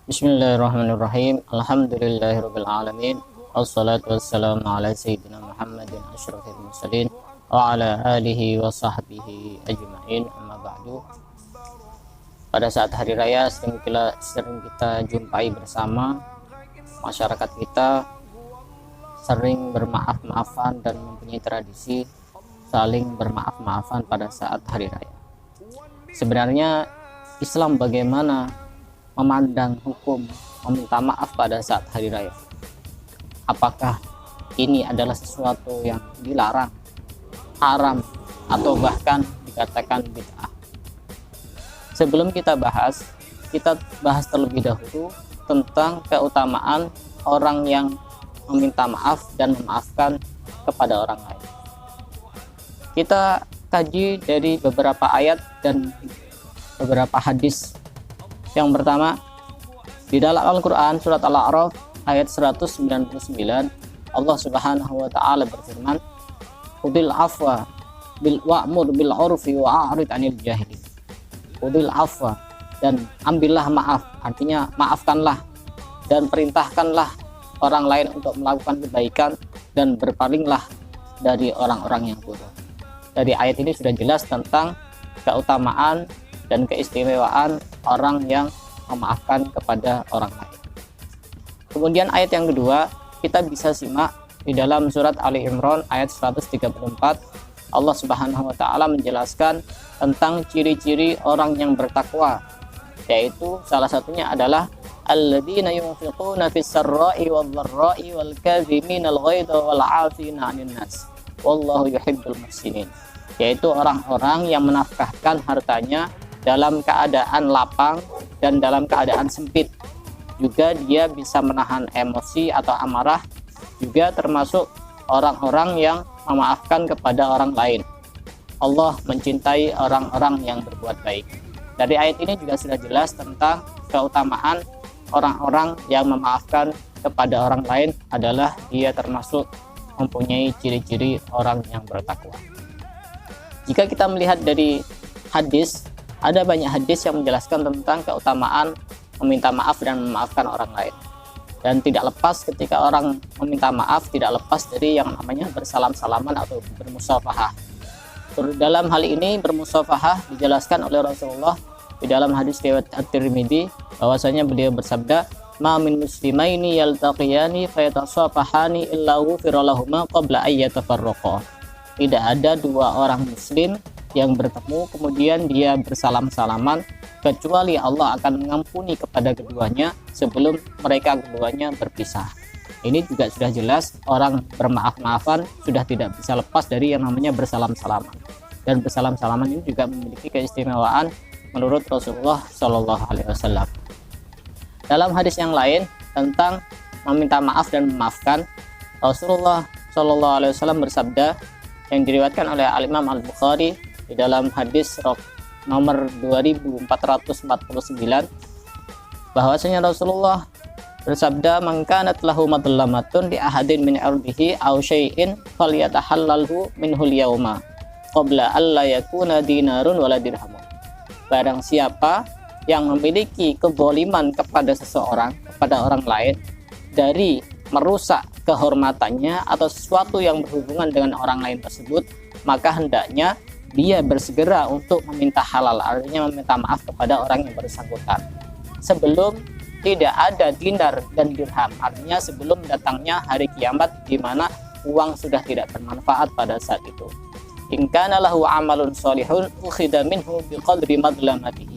Bismillahirrahmanirrahim. Alhamdulillahirabbil alamin. Wassalatu wassalamu ala sayyidina Muhammadin asyrafil mursalin wa ala alihi wa sahbihi ajma'in. Amma ba'du. Pada saat hari raya sering kita jumpai bersama, masyarakat kita sering bermaaf-maafan dan mempunyai tradisi saling bermaaf-maafan pada saat hari raya. Sebenarnya Islam bagaimana memandang hukum meminta maaf pada saat hari raya? Apakah ini adalah sesuatu yang dilarang, haram, atau bahkan dikatakan bid'ah? Sebelum kita bahas terlebih dahulu tentang keutamaan orang yang meminta maaf dan memaafkan kepada orang lain. Kita kaji dari beberapa ayat dan beberapa hadis. Yang pertama, di dalam Al-Quran surat Al-A'raf ayat 199, Allah Subhanahu wa ta'ala berfirman, "Khudil afwa wa'mur bil 'urfi wa'rid 'anil jahilin." Khudil afwa, dan ambillah maaf, artinya maafkanlah dan perintahkanlah orang lain untuk melakukan kebaikan dan berpalinglah dari orang-orang yang buruk. Dari ayat ini sudah jelas tentang keutamaan dan keistimewaan orang yang memaafkan kepada orang lain. Kemudian ayat yang kedua kita bisa simak di dalam surat Ali Imran ayat 134. Allah Subhanahu wa ta'ala menjelaskan tentang ciri-ciri orang yang bertakwa, yaitu salah satunya adalah alladzina yunfiquna fis sarra'i wal dharra'i wal kadhiminal ghaidha wal 'afina 'anil nas wallahu yuhibbul muhsinin, yaitu orang-orang yang menafkahkan hartanya dalam keadaan lapang dan dalam keadaan sempit. Juga dia bisa menahan emosi atau amarah, juga termasuk orang-orang yang memaafkan kepada orang lain. Allah mencintai orang-orang yang berbuat baik. Dari ayat ini juga sudah jelas tentang keutamaan orang-orang yang memaafkan kepada orang lain adalah dia termasuk mempunyai ciri-ciri orang yang bertakwa. Jika kita melihat dari hadis, ada banyak hadis yang menjelaskan tentang keutamaan meminta maaf dan memaafkan orang lain. Dan tidak lepas ketika orang meminta maaf, tidak lepas dari yang namanya bersalam-salaman atau bermusafahah. Dalam hal ini bermusafahah dijelaskan oleh Rasulullah di dalam hadis riwayat At-Tirmidzi bahwasanya beliau bersabda, "Ma min muslimaini yaltaqiyani fayatasafahani illa ghufira lahumā qabla an yatafarraqā." Tidak ada dua orang muslim yang bertemu kemudian dia bersalam-salaman kecuali Allah akan mengampuni kepada keduanya sebelum mereka keduanya berpisah. Ini juga sudah jelas orang bermaaf-maafan sudah tidak bisa lepas dari yang namanya bersalam-salaman. Dan bersalam-salaman ini juga memiliki keistimewaan menurut Rasulullah Shallallahu Alaihi Wasallam. Dalam hadis yang lain tentang meminta maaf dan memaafkan, Rasulullah Shallallahu Alaihi Wasallam bersabda yang diriwayatkan oleh Al-Imam Al-Bukhari di dalam hadis nomor 2449 bahwasanya Rasulullah bersabda, "Man kanat lahu madlamatun li ahadin min ardihi aw syai'in falyatahallalhu minhul yauma qabla alla yakuna dinarun wala dirhamun." Barang siapa yang memiliki kezaliman kepada seseorang, kepada orang lain, dari merusak kehormatannya atau sesuatu yang berhubungan dengan orang lain tersebut, maka hendaknya dia bersegera untuk meminta halal, artinya meminta maaf kepada orang yang bersangkutan sebelum tidak ada dinar dan dirham, artinya sebelum datangnya hari kiamat di mana uang sudah tidak bermanfaat pada saat itu. In kana lahu amalun sholihun ukhidha minhu biqadri madlamatihi.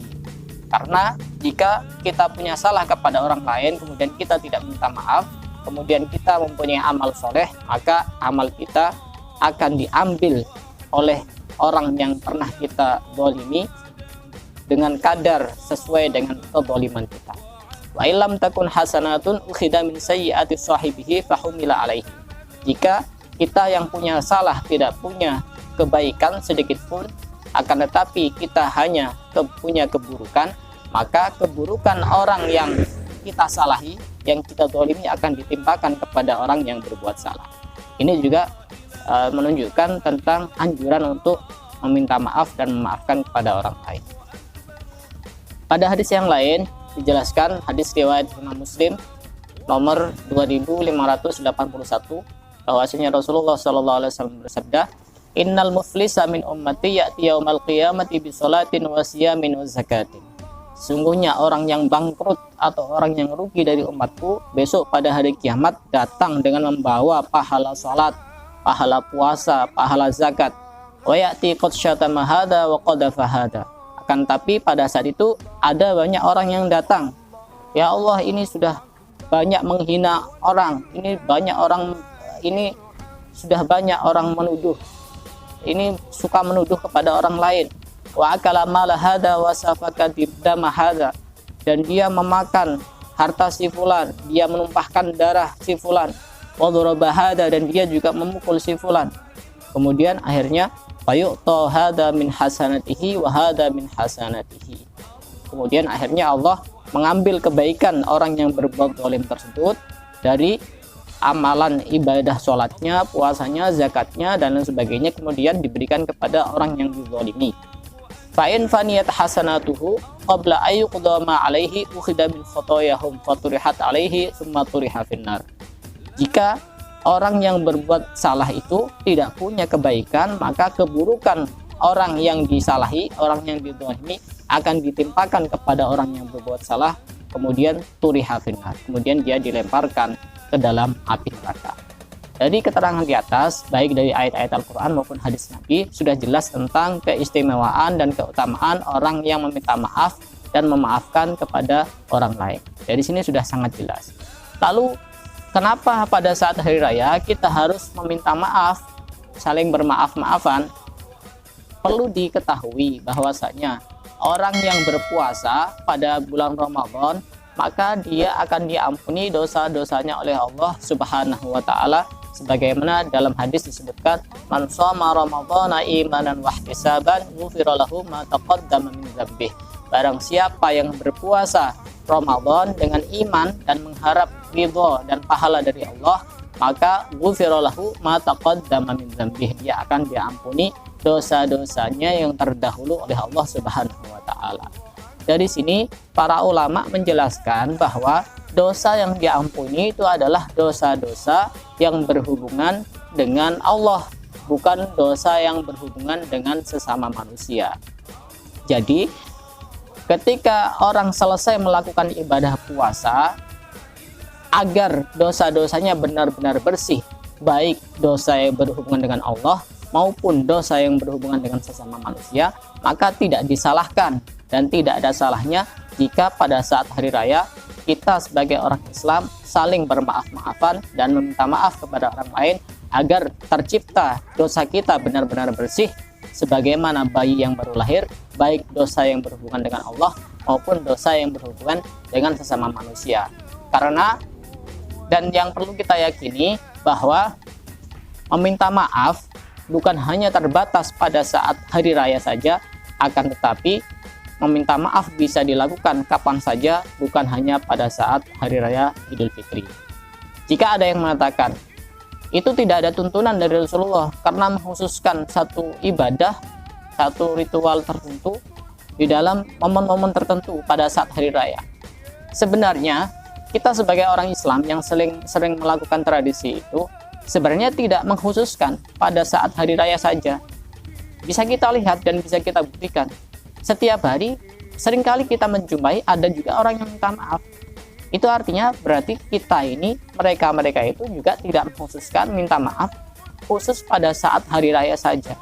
Karena jika kita punya salah kepada orang lain kemudian kita tidak minta maaf, kemudian kita mempunyai amal soleh, maka amal kita akan diambil oleh orang yang pernah kita zalimi dengan kadar sesuai dengan kezaliman kita. Wa illam takun hasanatun ukhidha min sayyi'ati sahibihi fahumila alaihi. Jika kita yang punya salah tidak punya kebaikan sedikit pun, akan tetapi kita hanya punya keburukan, maka keburukan orang yang kita salahi, yang kita zalimi akan ditimpakan kepada orang yang berbuat salah. Ini juga menunjukkan tentang anjuran untuk meminta maaf dan memaafkan kepada orang lain. Pada hadis yang lain dijelaskan hadis riwayat Imam Muslim nomor 2581 bahwasanya Rasulullah SAW bersabda, innal muflisa min ummati ya'ti yaumal qiyamati bi sholatin wa siyamin wa zakatin. Sungguhnya orang yang bangkrut atau orang yang rugi dari umatku besok pada hari kiamat datang dengan membawa pahala salat, pahala puasa, pahala zakat. Wa ya'ti qad syatama hadza wa qadafa hadza. Akan tapi pada saat itu ada banyak orang yang datang. Ya Allah, ini sudah banyak menghina orang. Ini sudah banyak orang menuduh. Ini suka menuduh kepada orang lain. Wa akala mala hada wa safaka dama hada, dan dia memakan harta si fulan, dia menumpahkan darah si fulan, wa daraba hada, dan dia juga memukul si fulan. Kemudian akhirnya fayu'ta hada min hasanatihi wa hada min hasanatihi. Kemudian akhirnya Allah mengambil kebaikan orang yang berbuat zalim tersebut dari amalan ibadah sholatnya, puasanya, zakatnya, dan lain sebagainya, kemudian diberikan kepada orang yang dizalimi. Fa'in faniyat hasanatuhu qabla ayyuqda ma alaihi ukhida min khotoyahum faturihat alaihi summa turiha finnar. Jika orang yang berbuat salah itu tidak punya kebaikan, maka keburukan orang yang disalahi, orang yang dizalimi akan ditimpakan kepada orang yang berbuat salah, kemudian turiha finnar, kemudian dia dilemparkan ke dalam api neraka. Dari keterangan di atas, baik dari ayat-ayat Al-Quran maupun hadis Nabi, sudah jelas tentang keistimewaan dan keutamaan orang yang meminta maaf dan memaafkan kepada orang lain. Dari sini sudah sangat jelas. Lalu, kenapa pada saat hari raya kita harus meminta maaf, saling bermaaf-maafan? Perlu diketahui bahwasanya orang yang berpuasa pada bulan Ramadan, maka dia akan diampuni dosa-dosanya oleh Allah Subhanahu wa Ta'ala, sebagaimana dalam hadis disebutkan, man shoma ramadhana imanan wa ihtisaban ghufira lahu ma taqaddama min dzambih. Barang siapa yang berpuasa Ramadan dengan iman dan mengharap ridha dan pahala dari Allah, maka ghufira lahu ma taqaddama min dzambih, dia akan diampuni dosa-dosanya yang terdahulu oleh Allah Subhanahu wa Ta'ala. Dari sini para ulama menjelaskan bahwa dosa yang diampuni itu adalah dosa-dosa yang berhubungan dengan Allah, bukan dosa yang berhubungan dengan sesama manusia. Jadi ketika orang selesai melakukan ibadah puasa, agar dosa-dosanya benar-benar bersih, baik dosa yang berhubungan dengan Allah maupun dosa yang berhubungan dengan sesama manusia, maka tidak disalahkan dan tidak ada salahnya jika pada saat hari raya kita sebagai orang Islam saling bermaaf-maafan dan meminta maaf kepada orang lain agar tercipta dosa kita benar-benar bersih sebagaimana bayi yang baru lahir, baik dosa yang berhubungan dengan Allah maupun dosa yang berhubungan dengan sesama manusia. Karena dan yang perlu kita yakini bahwa meminta maaf bukan hanya terbatas pada saat hari raya saja, akan tetapi meminta maaf bisa dilakukan kapan saja, bukan hanya pada saat hari raya Idul Fitri. Jika ada yang mengatakan itu tidak ada tuntunan dari Rasulullah karena mengkhususkan satu ibadah, satu ritual tertentu di dalam momen-momen tertentu pada saat hari raya. Sebenarnya kita sebagai orang Islam yang sering melakukan tradisi itu sebenarnya tidak mengkhususkan pada saat hari raya saja. Bisa kita lihat dan bisa kita buktikan. Setiap hari seringkali kita menjumpai ada juga orang yang minta maaf. Itu artinya berarti kita ini, mereka itu juga tidak mengkhususkan minta maaf khusus pada saat hari raya saja.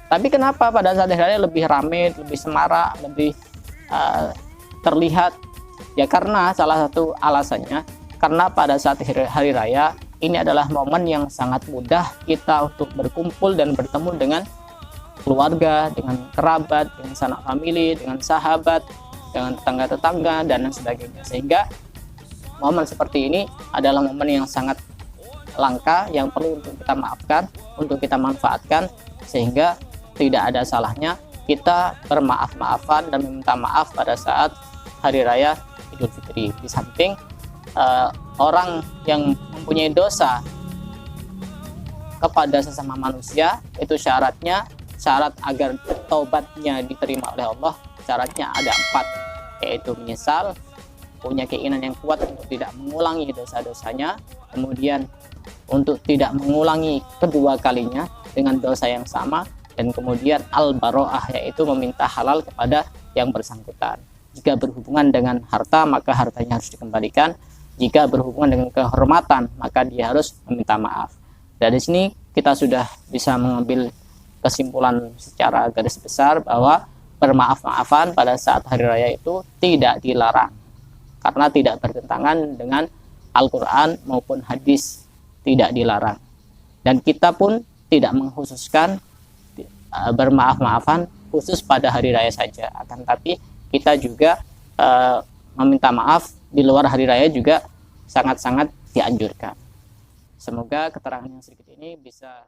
Tapi kenapa pada saat hari raya lebih ramai, lebih semarak, lebih terlihat? Ya karena salah satu alasannya, karena pada saat hari raya ini adalah momen yang sangat mudah kita untuk berkumpul dan bertemu dengan keluarga, dengan kerabat, dengan sanak famili, dengan sahabat, dengan tetangga-tetangga, dan lain sebagainya. Sehingga momen seperti ini adalah momen yang sangat langka yang perlu untuk kita maafkan, untuk kita manfaatkan, sehingga tidak ada salahnya kita bermaaf-maafan dan meminta maaf pada saat hari raya Idul Fitri. Di samping orang yang mempunyai dosa kepada sesama manusia, itu syarat agar taubatnya diterima oleh Allah, syaratnya ada 4, yaitu menyesal, punya keinginan yang kuat untuk tidak mengulangi dosa-dosanya, kemudian untuk tidak mengulangi kedua kalinya dengan dosa yang sama, dan kemudian al-baro'ah, yaitu meminta halal kepada yang bersangkutan. Jika berhubungan dengan harta, maka hartanya harus dikembalikan. Jika berhubungan dengan kehormatan, maka dia harus meminta maaf. Dari sini kita sudah bisa mengambil kesimpulan secara garis besar bahwa bermaaf-maafan pada saat hari raya itu tidak dilarang, karena tidak bertentangan dengan Al-Quran maupun hadis, tidak dilarang. Dan kita pun tidak mengkhususkan bermaaf-maafan khusus pada hari raya saja, akan tapi kita juga meminta maaf di luar hari raya juga sangat-sangat dianjurkan. Semoga keterangan yang sedikit ini bisa